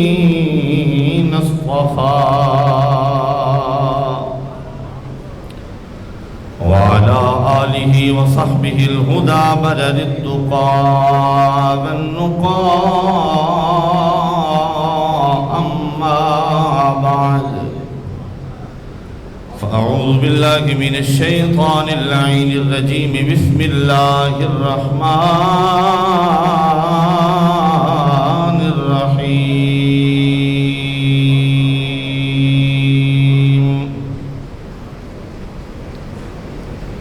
الذين اصطفى وعلى آله وصحبه الهدى بدل التقى والنقى أما بعد فأعوذ بالله من الشيطان اللعين الرجيم بسم الله الرحمن الرحيم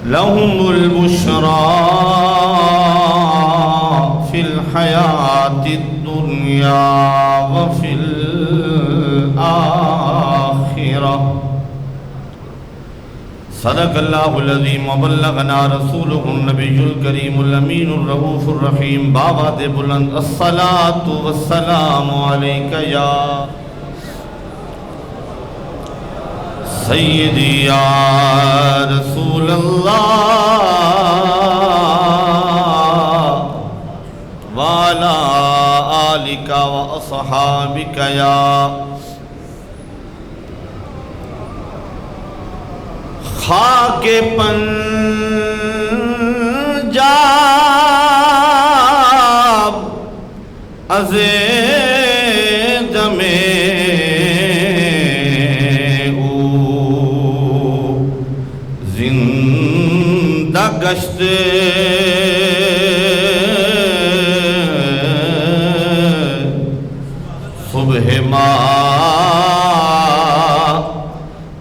لهم البشرى في الحياة الدنيا وفي الآخرة صدق الله العظيم وبلغنا رسوله النبي الكريم الأمين الرؤوف الرحيم بابا دے بلند الصلاة والسلام عليك يا سيدي يا رسول الله وعلى آلك وأصحابك يا خاک پنجاب از دم او زندہ گشت صبح ما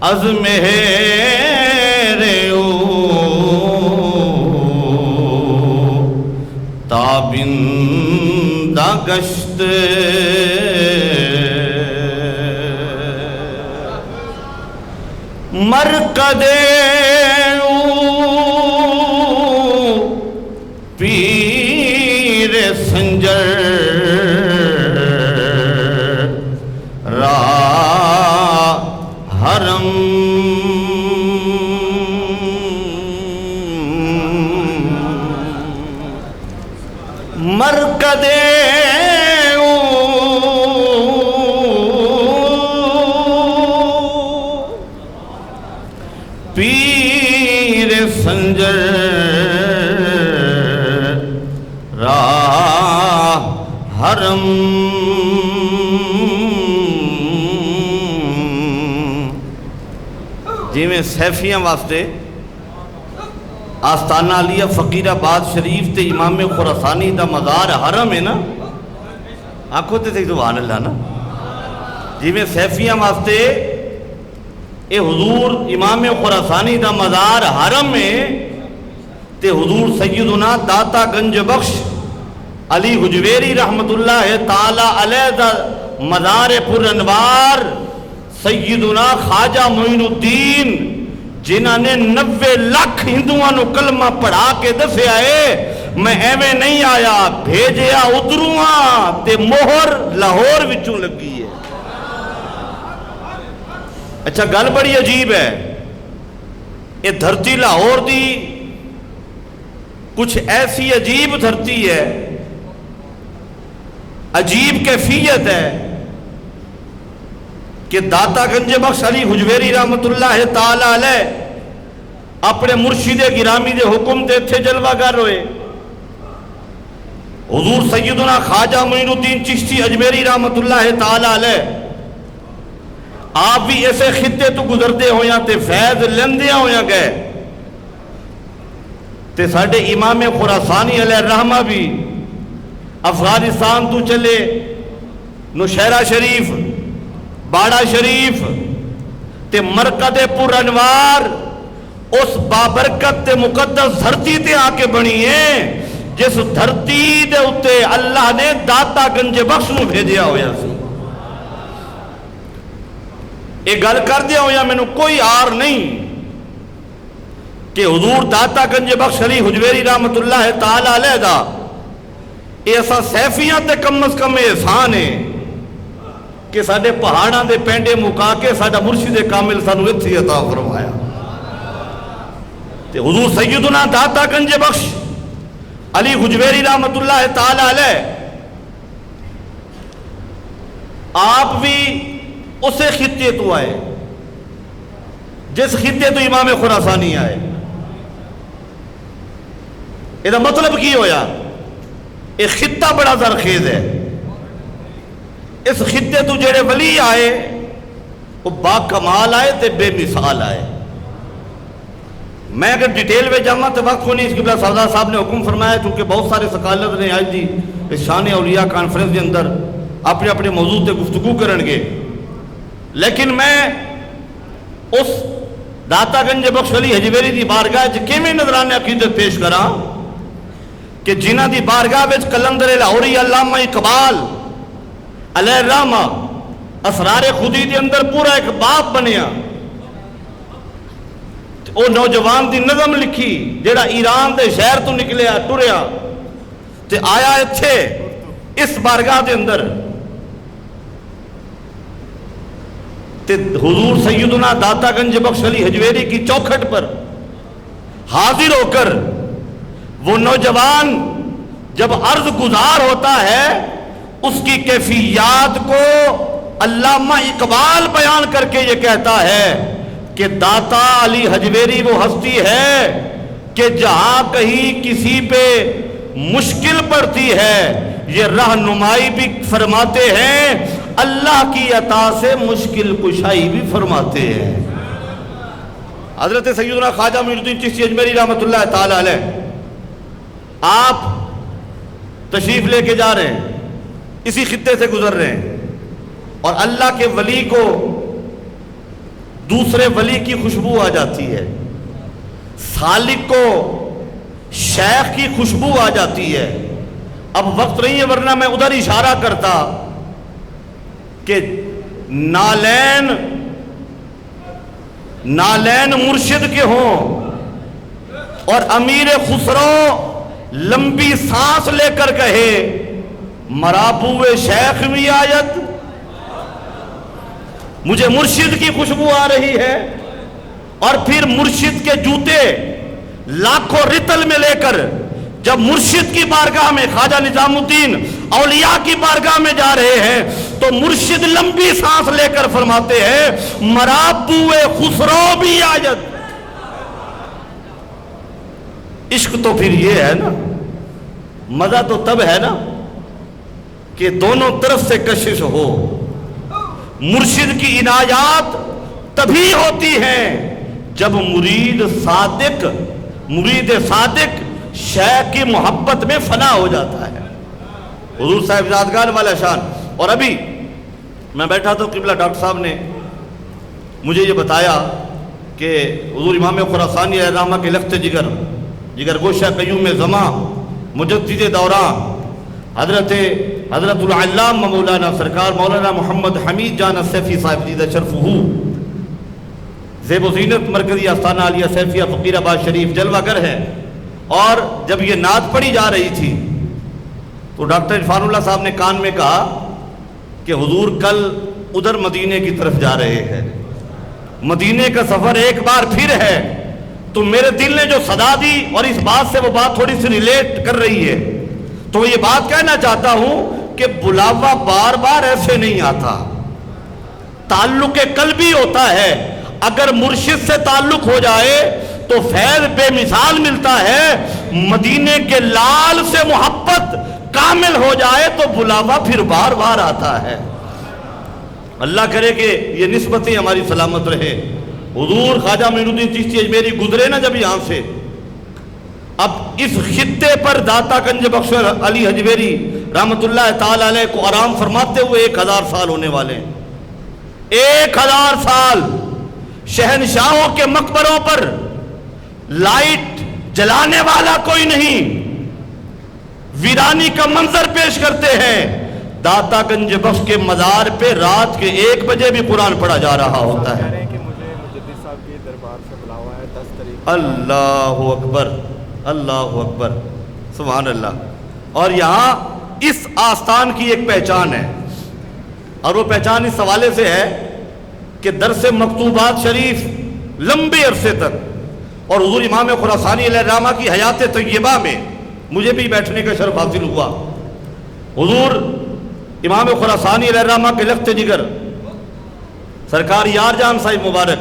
از تابندہ گشت مرکد پیر سنجر را حرم مرکد پیر سنجر را حرم جی میں سیفیاں واسطے آستانہ علیہ فقیر آباد شریف تے امام خراسانی دا مزار حرم ہے نا آنکھوں تے سبحان اللہ نا جی میں سیفیاں واسطے اے حضور امام خراسانی دا مزار حرم ہے تے حضور سیدنا داتا گنج بخش علی حجویری رحمت اللہ تعالی علیہ دا مزار پر انوار سیدنا خواجہ معین الدین جنہاں نے 90 لاکھ ہندوان و کلمہ پڑھا کے دسے آئے میں ایویں نہیں آیا بھیجیا ادھروہاں تے مہر لاہور وچوں لگی ہے اچھا گل بڑی عجیب ہے یہ دھرتی لاہور دی کچھ ایسی عجیب دھرتی ہے عجیب کیفیت ہے کہ داتا گنج بخش علی حجویری رحمت اللہ تعالی علیہ اپنے مرشد گرامی دے حکم دے تھے جلوہ گر ہوئے حضور سیدنا خواجہ معین الدین چشتی اجمیری رحمت اللہ تعالی علیہ آپ بھی ایسے خطے تو گزردے ہویاں تے فیض لندیاں ہویاں گئے تے ساڑھے امام خراسانی علیہ الرحمہ بھی افغانستان تو چلے نوشہرہ شریف باڑا شریف تے مرکد پر انوار اس بابرکت تے مقدس دھرتی تے آکے بنی ہے جس دھرتی دے اتے اللہ نے داتا گنج بخش نو بھیجیا ہویا سی یہ گل کر دیا ہویا میں نے کوئی آر نہیں کہ حضور داتا گنج بخش علی حجویری رحمت اللہ تعالی علیہ دا ایسا سیفیاں تے کم از کم احسان ہے کہ ساڑھے پہاڑاں دے پینڈے مکا کے ساڑھا مرشد کامل سانو اتھی عطا فرمایا تے حضور سیدنا داتا گنج بخش علی حجویری رحمۃ اللہ تعالی علیہ آپ بھی اسے خطے تو آئے جس خطے تو امام خراسانی آئے. یہ مطلب کی ہویا یہ خطہ بڑا زرخیز ہے. اس خطے تو جڑے ولی آئے وہ با کمال آئے تے بے مثال آئے. میں اگر ڈیٹیل میں جاؤں تو وقت کو نہیں. اس قبلہ سردار صاحب نے حکم فرمایا چونکہ بہت سارے سکالر نے آج دی شان اولیاء کانفرنس کے اندر اپنے اپنے موضوع تے گفتگو کرن گے، لیکن میں اس داتا گنج بخش علی حجویری دی بارگاہ کیویں نظرانے عقیدت پیش کراں کہ جنہ دی بارگاہ وچ کلندر لاہوری علامہ اقبال علیہ الرحمہ اسرار خودی دے اندر پورا ایک باب بنیا. وہ نوجوان دی نظم لکھی جیڑا ایران دے شہر تو نکلیا ٹریا تے آیا ایتھے اس بارگاہ دے اندر تے حضور سیدنا داتا گنج بخش علی حجویری کی چوکھٹ پر حاضر ہو کر وہ نوجوان جب عرض گزار ہوتا ہے اس کی کیفیات کو علامہ اقبال بیان کر کے یہ کہتا ہے کہ داتا علی حجویری وہ ہستی ہے کہ جہاں کہیں کسی پہ مشکل پڑتی ہے یہ رہنمائی بھی فرماتے ہیں، اللہ کی عطا سے مشکل کشائی بھی فرماتے ہیں. حضرت سیدنا خواجہ معین الدین چشتی اجمیری رحمۃ اللہ تعالی علیہ آپ تشریف لے کے جا رہے ہیں، اسی خطے سے گزر رہے ہیں اور اللہ کے ولی کو دوسرے ولی کی خوشبو آ جاتی ہے، سالک کو شیخ کی خوشبو آ جاتی ہے. اب وقت نہیں ہے ورنہ میں ادھر اشارہ کرتا کہ نالین مرشد کے ہوں اور امیر خسرو لمبی سانس لے کر کہے مرابو شیخ بھی آیت، مجھے مرشد کی خوشبو آ رہی ہے. اور پھر مرشد کے جوتے لاکھوں رتل میں لے کر جب مرشد کی بارگاہ میں خواجہ نظام الدین اولیاء کی بارگاہ میں جا رہے ہیں تو مرشد لمبی سانس لے کر فرماتے ہیں مرابو خسرو بھی آیت. عشق تو پھر یہ ہے نا، مزہ تو تب ہے نا کہ دونوں طرف سے کشش ہو. مرشد کی عنایات تبھی ہوتی ہیں جب مرید صادق شیخ کی محبت میں فنا ہو جاتا ہے. حضور صاحب یادگار والا شان. اور ابھی میں بیٹھا تو قبلہ ڈاکٹر صاحب نے مجھے یہ بتایا کہ حضور امام خراسانی علیہ الرحمہ کے لخت جگر گوشہ قیوم زمان مجدد دوران حضرت العلامہ مولانا سرکار مولانا محمد حمید جان السیفی صاحب جیدہ شرفہو زیب و زینت مرکزی آستانہ علیہ سیفیہ فقیر آباد شریف جلوہ گر ہے. اور جب یہ نعت پڑھی جا رہی تھی تو ڈاکٹر عرفان اللہ صاحب نے کان میں کہا کہ حضور کل ادھر مدینے کی طرف جا رہے ہیں، مدینے کا سفر ایک بار پھر ہے. تو میرے دل نے جو صدا دی اور اس بات سے وہ بات تھوڑی سی ریلیٹ کر رہی ہے تو میں یہ بات کہنا چاہتا ہوں کہ بلاوا بار بار ایسے نہیں آتا، تعلق قلبی ہوتا ہے. اگر مرشد سے تعلق ہو جائے تو فیض بے مثال ملتا ہے. مدینے کے لال سے محبت کامل ہو جائے تو بلاوا پھر بار بار آتا ہے. اللہ کرے کہ یہ نسبتیں ہماری سلامت رہے. حضور خواجہ معین الدین چشتی اجمیری گزرے نا جب یہاں سے، اب اس خطے پر داتا گنج بخش علی حجویری رحمت اللہ تعالی علیہ کو آرام فرماتے ہوئے 1000 سال ہونے والے ہیں. 1000 سال شہنشاہوں کے مقبروں پر لائٹ جلانے والا کوئی نہیں، ویرانی کا منظر پیش کرتے ہیں. داتا گنج بخش کے مزار پہ رات کے 1 بجے بھی قرآن پڑھا جا رہا ہوتا ہے. اللہ اکبر، اللہ اکبر، سبحان اللہ. اور یہاں اس آستان کی ایک پہچان ہے اور وہ پہچان اس حوالے سے ہے کہ درس مکتوبات شریف لمبے عرصے تک اور حضور امام خراسانی علیہ الرحمہ کی حیات طیبہ میں مجھے بھی بیٹھنے کا شرف حاصل ہوا. حضور امام خراسانی علیہ الرحمہ کے لخت جگر سرکار یار جان صاحب مبارک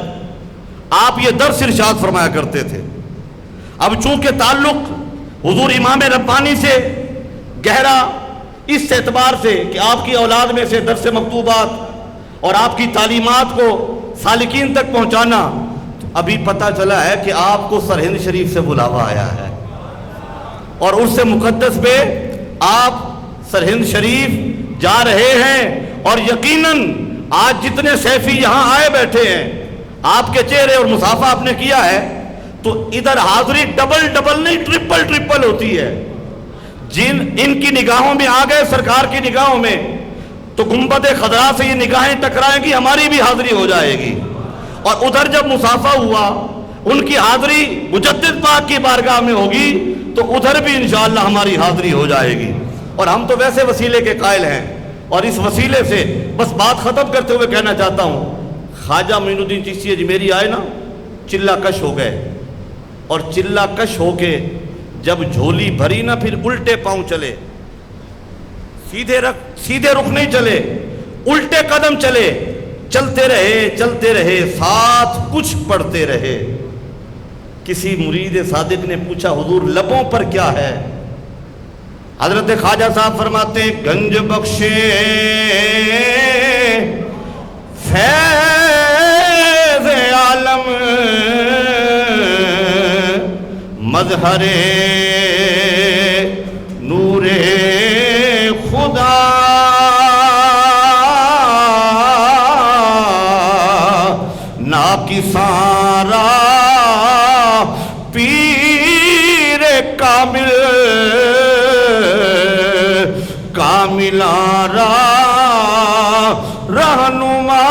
آپ یہ درس ارشاد فرمایا کرتے تھے. اب چونکہ تعلق حضور امام ربانی سے گہرا اس اعتبار سے کہ آپ کی اولاد میں سے درس مکتوبات اور آپ کی تعلیمات کو سالکین تک پہنچانا، ابھی پتہ چلا ہے کہ آپ کو سرہند شریف سے بلاوا آیا ہے اور اس سے مقدس پہ آپ سرہند شریف جا رہے ہیں. اور یقیناً آج جتنے سیفی یہاں آئے بیٹھے ہیں آپ کے چہرے اور مصافحہ آپ نے کیا ہے تو ادھر حاضری ڈبل نہیں ٹرپل ہوتی ہے. ان کی نگاہوں میں آ گئے سرکار کی نگاہوں میں تو گنبد خضرا سے یہ نگاہیں ٹکرائیں گی، ہماری بھی حاضری ہو جائے گی. اور ادھر جب مصافحہ ہوا ان کی حاضری مجدد پاک کی بارگاہ میں ہوگی تو ادھر بھی انشاءاللہ ہماری حاضری ہو جائے گی. اور ہم تو ویسے وسیلے کے قائل ہیں اور اس وسیلے سے بس بات ختم کرتے ہوئے کہنا چاہتا ہوں، خواجہ معین الدین چشتی اجمیری آئے نا، چلہ کش ہو گئے اور چلہ کش ہو کے جب جھولی بھری نا پھر الٹے پاؤں چلے، سیدھے رخ نہیں چلے، الٹے قدم چلے، چلتے رہے ساتھ کچھ پڑھتے رہے. کسی مرید صادق نے پوچھا حضور لبوں پر کیا ہے؟ حضرت خواجہ صاحب فرماتے ہیں گنج بخشے فیض عالم مظہر نور خدا ناکساں را پیر کامل کاملاں را رہنما.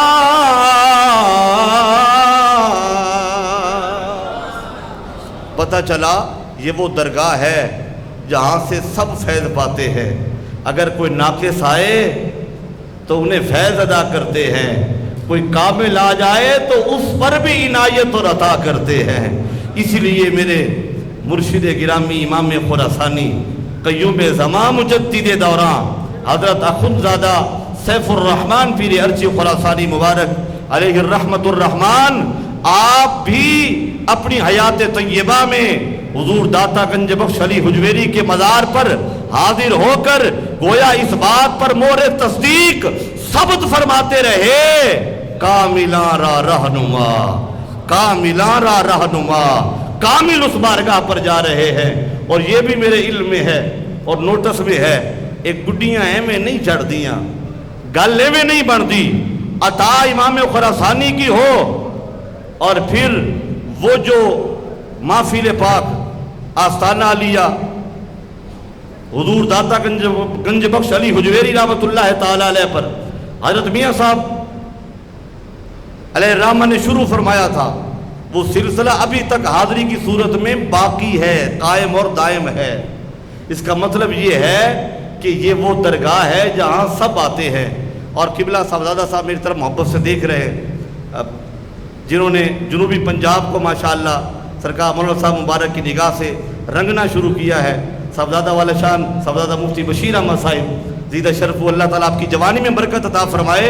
پتہ چلا یہ وہ درگاہ ہے جہاں سے سب فیض پاتے ہیں. اگر کوئی ناقص آئے تو انہیں فیض ادا کرتے ہیں، کوئی کامل آ جائے تو اس پر بھی عنایت اور عطا کرتے ہیں. اسی لیے میرے مرشد گرامی امام خراسانی قیوم زمان مجدد دوراں حضرت اخندزادہ سیف الرحمن پیر ارچی خراسانی مبارک علیہ الرحمت الرحمن، آپ بھی اپنی حیات طیبہ میں حضور داتا گنج بخش علی حجویری کے مزار پر حاضر ہو کر گویا اس بات پر مہر تصدیق ثبت فرماتے رہے کاملاں را رہنما، کاملاں را رہنما، کامل اس بارگاہ پر جا رہے ہیں. اور یہ بھی میرے علم میں ہے اور نوٹس میں ہے، ایک گڈیاں ایویں نہیں چڑھ دیاں، گل ایویں نہیں بن دی. عطا امام خراسانی کی ہو اور پھر وہ جو محفل پاک آستانہ علیہ حضور داتا گنج بخش علی حجویری رحمت اللہ تعالی علیہ پر حضرت میاں صاحب علیہ الرحمہ نے شروع فرمایا تھا، وہ سلسلہ ابھی تک حاضری کی صورت میں باقی ہے، قائم اور دائم ہے. اس کا مطلب یہ ہے کہ یہ وہ درگاہ ہے جہاں سب آتے ہیں. اور قبلہ صاحبزادہ صاحب میری طرف محبت سے دیکھ رہے ہیں، جنہوں نے جنوبی پنجاب کو ماشاءاللہ سرکار مولانا صاحب مبارک کی نگاہ سے رنگنا شروع کیا ہے. صاحبزادہ والا شان صاحبزادہ مفتی بشیر احمد صاحب زیدہ شرف اللہ تعالیٰ آپ کی جوانی میں برکت عطا فرمائے.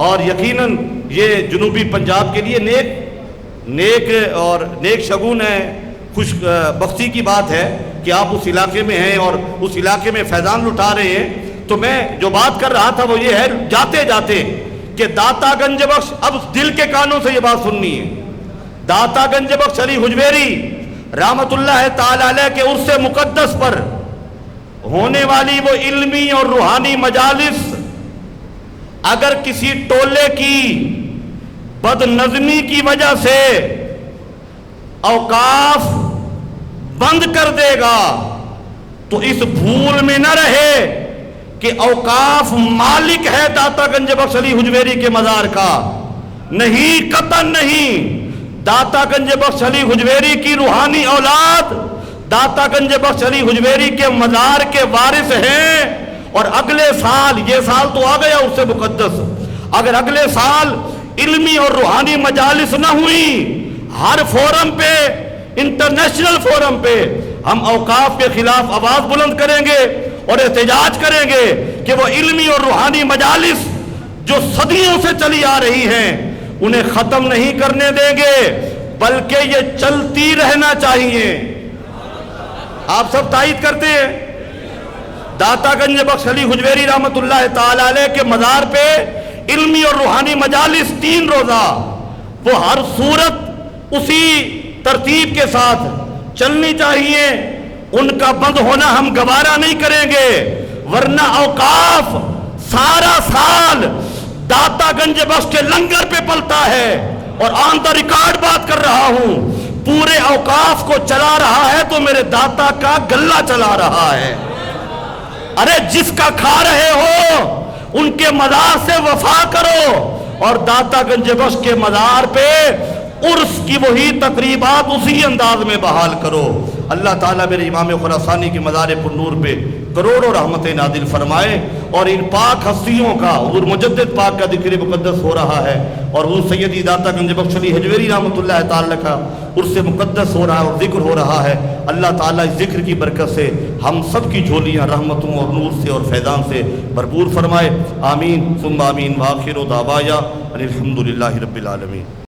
اور یقیناً یہ جنوبی پنجاب کے لیے نیک شگون ہے، خوش بختی کی بات ہے کہ آپ اس علاقے میں ہیں اور اس علاقے میں فیضان لٹا رہے ہیں. تو میں جو بات کر رہا تھا وہ یہ ہے جاتے جاتے کہ داتا گنج بخش، اب دل کے کانوں سے یہ بات سننی ہے، داتا گنج بخش علی حجویری رحمت اللہ تعالی علیہ کے عرص مقدس پر ہونے والی وہ علمی اور روحانی مجالس اگر کسی ٹولے کی بد نظمی کی وجہ سے اوقاف بند کر دے گا تو اس بھول میں نہ رہے کہ اوقاف مالک ہے داتا گنج بخش علی حجویری کے مزار کا. نہیں، قطعاً نہیں. داتا گنج بخش علی حجویری کی روحانی اولاد داتا گنج بخش علی حجویری کے مزار کے وارث ہیں. اور اگلے سال، یہ سال تو آ گیا اس سے مقدس، اگر اگلے سال علمی اور روحانی مجالس نہ ہوئی، ہر فورم پہ، انٹرنیشنل فورم پہ ہم اوقاف کے خلاف آواز بلند کریں گے اور احتجاج کریں گے کہ وہ علمی اور روحانی مجالس جو صدیوں سے چلی آ رہی ہیں انہیں ختم نہیں کرنے دیں گے، بلکہ یہ چلتی رہنا چاہیے۔ آپ سب تائید کرتے ہیں؟ داتا گنج بخش علی حجویری رحمت اللہ تعالی علیہ کے مزار پہ علمی اور روحانی مجالس 3 روزہ، وہ ہر صورت اسی ترتیب کے ساتھ چلنی چاہیے، ان کا بند ہونا ہم گوارا نہیں کریں گے، ورنہ اوقاف سارا سال داتا گنج بخش کے لنگر پہ پلتا ہے، اور آن دا ریکارڈ بات کر رہا ہوں، پورے اوقاف کو چلا رہا ہے تو میرے داتا کا گلہ چلا رہا ہے۔ ارے جس کا کھا رہے ہو ان کے مزار سے وفا کرو، اور داتا گنج بخش کے مزار پہ عرس کی وہی تقریبات اسی انداز میں بحال کرو۔ اللہ تعالیٰ میرے امام خراسانی کی مزار پر نور پہ کروڑوں رحمتیں نازل فرمائے، اور ان پاک ہستیوں کا حضور مجدد پاک کا ذکر مقدس ہو رہا ہے، اور حضور سیدی داتا گنج بخش علی حجویری رحمت اللہ تعالیٰ کا عرس مقدس ہو رہا ہے اور ذکر ہو رہا ہے۔ اللہ تعالیٰ اس ذکر کی برکت سے ہم سب کی جھولیاں رحمتوں اور نور سے اور فیضان سے بھرپور فرمائے۔ آمین ثم آمین، وآخر دعوانا ان الحمد للہ رب العالمین۔